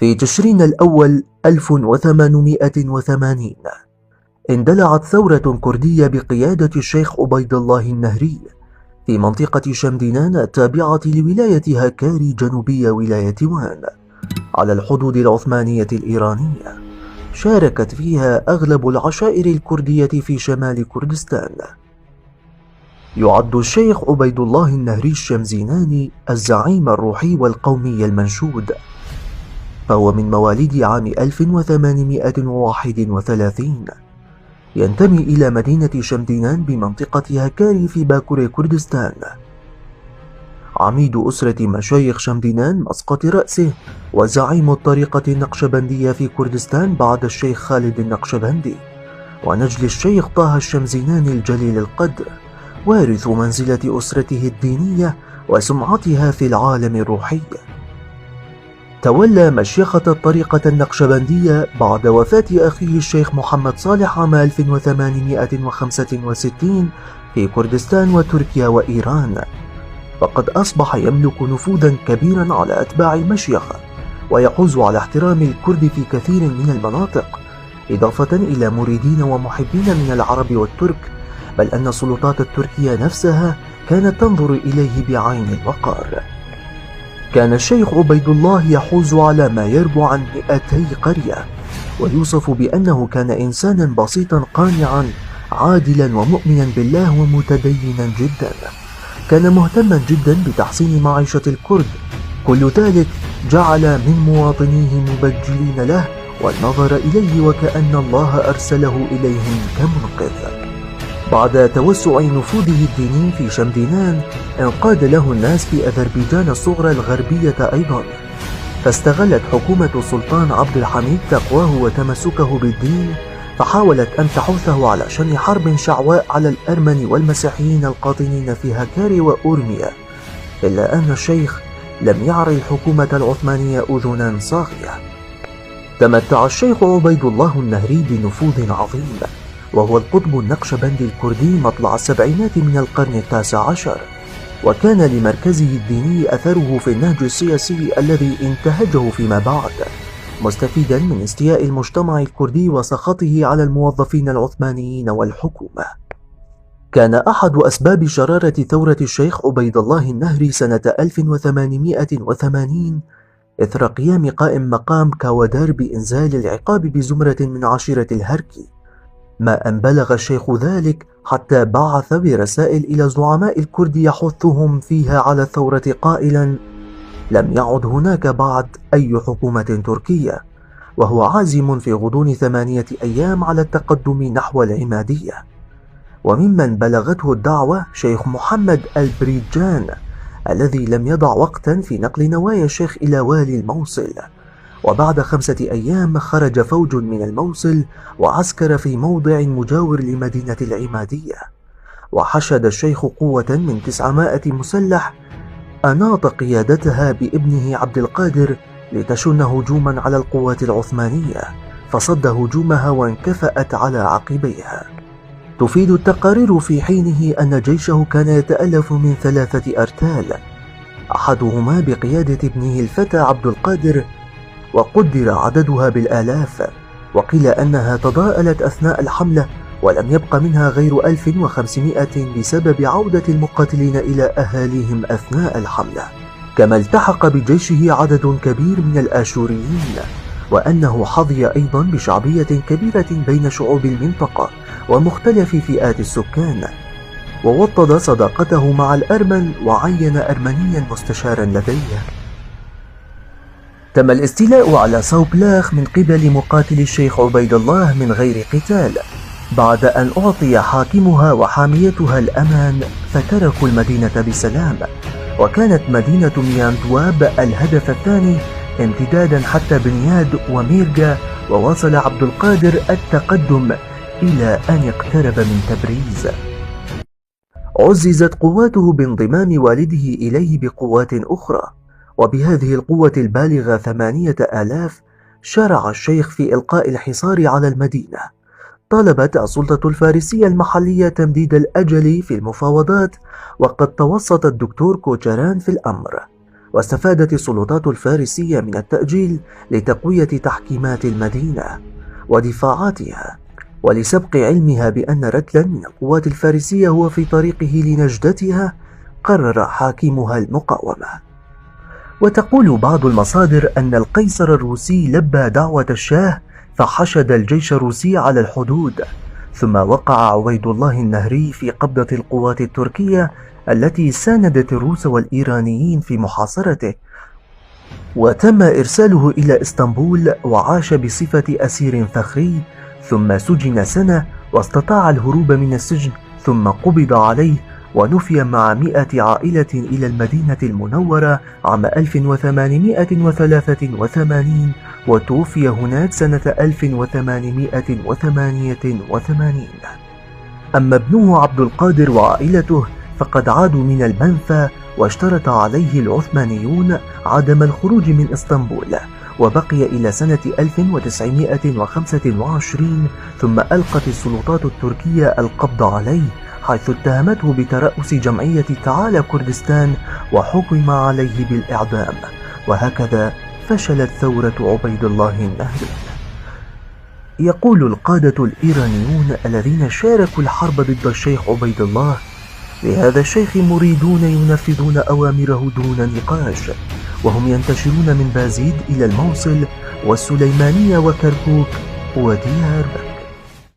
في تشرين الأول 1880 اندلعت ثورة كردية بقيادة الشيخ عبيد الله النهري في منطقة شمدينان التابعة لولاية هكاري جنوبية ولاية وان على الحدود العثمانية الإيرانية. شاركت فيها أغلب العشائر الكردية في شمال كردستان. يعد الشيخ عبيد الله النهري الشمزيناني الزعيم الروحي والقومي المنشود، فهو من مواليد عام 1831. ينتمي إلى مدينة شمدينان بمنطقة هكاري في باكور كردستان. عميد أسرة مشايخ شمدينان مسقط رأسه، وزعيم الطريقة النقشبندية في كردستان بعد الشيخ خالد النقشبندي، ونجل الشيخ طه الشمزيناني الجليل القدر، وارث منزلة أسرته الدينية وسمعتها في العالم الروحي. تولى مشيخة الطريقة النقشبندية بعد وفاة أخيه الشيخ محمد صالح عام 1865 في كردستان وتركيا وإيران، فقد أصبح يملك نفوذا كبيرا على أتباع المشيخة، ويحوز على احترام الكرد في كثير من المناطق، إضافة إلى مريدين ومحبين من العرب والترك، بل أن السلطات التركية نفسها كانت تنظر إليه بعين الوقار. كان الشيخ عبيد الله يحوز على ما يربو عن 200 قرية، ويوصف بأنه كان إنسانا بسيطا قانعا عادلا ومؤمنا بالله ومتدينا جدا. كان مهتما جدا بتحسين معيشة الكرد، كل ذلك جعل من مواطنيه مبجلين له والنظر إليه وكأن الله أرسله إليهم كمنقذ. بعد توسع نفوذه الديني في شمدينان انقاد له الناس في أذربيجان الصغرى الغربية أيضا، فاستغلت حكومة السلطان عبد الحميد تقواه وتمسكه بالدين، فحاولت أن تحثه على شن حرب شعواء على الأرمن والمسيحيين القاطنين في هكاري وأورميا، إلا أن الشيخ لم يعر الحكومة العثمانية أذنا صاغية. تمتع الشيخ عبيد الله النهري بنفوذ عظيم، وهو القطب النقشبندي الكردي مطلع السبعينات من القرن ال19، وكان لمركزه الديني أثره في النهج السياسي الذي انتهجه فيما بعد، مستفيدا من استياء المجتمع الكردي وسخطه على الموظفين العثمانيين والحكومة. كان أحد أسباب شرارة ثورة الشيخ عبيد الله النهري سنة 1880 إثر قيام قائم مقام كاودار بإنزال العقاب بزمرة من عشيرة الهركي، ما أن بلغ الشيخ ذلك حتى بعث برسائل إلى زعماء الكرد يحثهم فيها على الثورة قائلا: لم يعد هناك بعد أي حكومة تركية، وهو عازم في غضون 8 أيام على التقدم نحو العمادية. وممن بلغته الدعوة شيخ محمد البريجان، الذي لم يضع وقتا في نقل نوايا الشيخ إلى والي الموصل، وبعد 5 أيام خرج فوج من الموصل وعسكر في موضع مجاور لمدينة العمادية، وحشد الشيخ قوة من 900 مسلح أناط قيادتها بابنه عبد القادر لتشن هجوما على القوات العثمانية، فصد هجومها وانكفأت على عقبيها. تفيد التقارير في حينه أن جيشه كان يتألف من 3 أرتال، أحدهما بقيادة ابنه الفتى عبد القادر، وقدر عددها بالآلاف، وقيل أنها تضاءلت أثناء الحملة ولم يبق منها غير 1500 بسبب عودة المقاتلين إلى أهاليهم أثناء الحملة. كما التحق بجيشه عدد كبير من الآشوريين، وأنه حظي أيضا بشعبية كبيرة بين شعوب المنطقة ومختلف فئات السكان، ووطد صداقته مع الأرمن وعين أرمنيا مستشارا لديه. تم الاستيلاء على صوبلاخ من قبل مقاتل الشيخ عبيد الله من غير قتال، بعد أن أعطي حاكمها وحاميتها الأمان فتركوا المدينة بسلام، وكانت مدينة مياندواب الهدف الثاني امتدادا حتى بنياد وميرجا، ووصل عبد القادر التقدم إلى أن اقترب من تبريز. عززت قواته بانضمام والده إليه بقوات أخرى، وبهذه القوة البالغة 8000 شرع الشيخ في إلقاء الحصار على المدينة. طلبت السلطة الفارسية المحلية تمديد الأجل في المفاوضات، وقد توسط الدكتور كوتشران في الأمر، واستفادت السلطات الفارسية من التأجيل لتقوية تحكيمات المدينة ودفاعاتها، ولسبق علمها بأن رتلا من القوات الفارسية هو في طريقه لنجدتها، قرر حاكمها المقاومة. وتقول بعض المصادر أن القيصر الروسي لبى دعوة الشاه فحشد الجيش الروسي على الحدود، ثم وقع عبيد الله النهري في قبضة القوات التركية التي ساندت الروس والإيرانيين في محاصرته، وتم إرساله إلى إسطنبول وعاش بصفة أسير فخري، ثم سجن سنة واستطاع الهروب من السجن، ثم قبض عليه ونفي مع 100 عائلة إلى المدينة المنورة عام 1883 وتوفي هناك سنة 1888. أما ابنه عبد القادر وعائلته فقد عادوا من المنفى، واشترط عليه العثمانيون عدم الخروج من إسطنبول، وبقي إلى سنة 1925، ثم ألقت السلطات التركية القبض عليه، حيث اتهمته بترأس جمعية تعالى كردستان وحكم عليه بالإعدام. وهكذا فشلت ثورة عبيد الله النهري. يقول القادة الإيرانيون الذين شاركوا الحرب ضد الشيخ عبيد الله: لهذا الشيخ مريدون ينفذون أوامره دون نقاش، وهم ينتشرون من بازيد إلى الموصل والسليمانية وكركوك وديار بكر.